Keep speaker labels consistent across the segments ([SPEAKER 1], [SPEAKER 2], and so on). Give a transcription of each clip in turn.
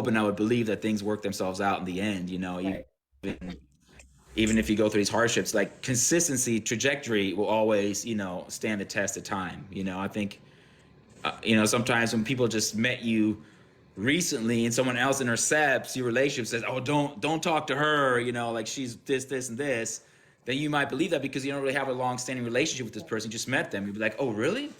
[SPEAKER 1] hope and I would believe that things work themselves out in the end,
[SPEAKER 2] Right.
[SPEAKER 1] even even if you go through these hardships, like consistency, trajectory will always, stand the test of time. I think, sometimes when people just met you recently and someone else intercepts your relationship, says, "Oh, don't talk to her," like she's this and this, then you might believe that because you don't really have a long-standing relationship with this person. You just met them. You'd be like, "Oh, really?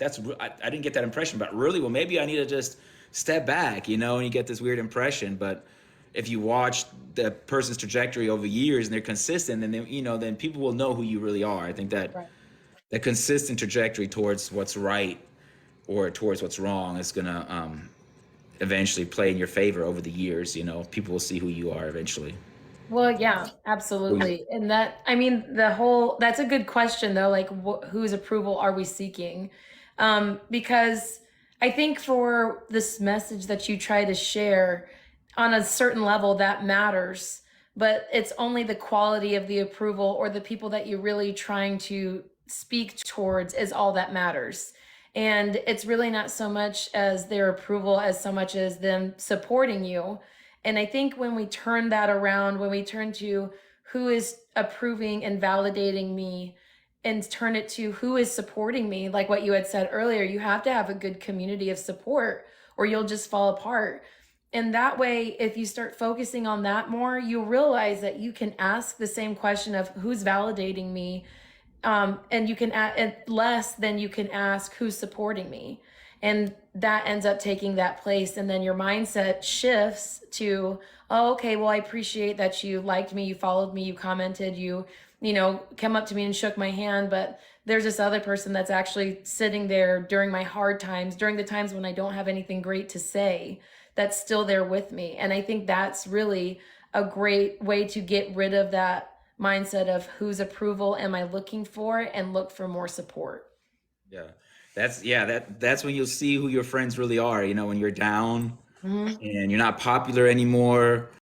[SPEAKER 1] I didn't get that impression, but really, well, maybe I need to just step back," and you get this weird impression. But if you watch the person's trajectory over years and they're consistent, then people will know who you really are. I think that
[SPEAKER 2] Right.
[SPEAKER 1] that consistent trajectory towards what's right or towards what's wrong is gonna eventually play in your favor over the years. People will see who you are eventually.
[SPEAKER 2] Well, yeah,
[SPEAKER 1] Who you-
[SPEAKER 2] absolutely. And I mean, that's a good question though. Like, whose approval are we seeking? Because I think for this message that you try to share on a certain level, that matters, but it's only the quality of the approval or the people that you're really trying to speak towards is all that matters. And it's really not so much as their approval as so much as them supporting you. And I think when we turn that around, when we turn to who is approving and validating me and turn it to who is supporting me, like what you had said earlier, you have to have a good community of support or you'll just fall apart. And that way, if you start focusing on that more, you'll realize that you can ask the same question of who's validating me, and you can add less than you can ask who's supporting me, and that ends up taking that place, and then your mindset shifts to, oh, okay, well, I appreciate that you liked me, you followed me, you commented, come up to me and shook my hand, but there's this other person that's actually sitting there during my hard times, during the times when I don't have anything great to say, that's still there with me. And I think that's really a great way to get rid of that mindset of whose approval am I looking for and look for more support.
[SPEAKER 1] Yeah, that's when you'll see who your friends really are. When you're down
[SPEAKER 2] Mhm.
[SPEAKER 1] and you're not popular anymore,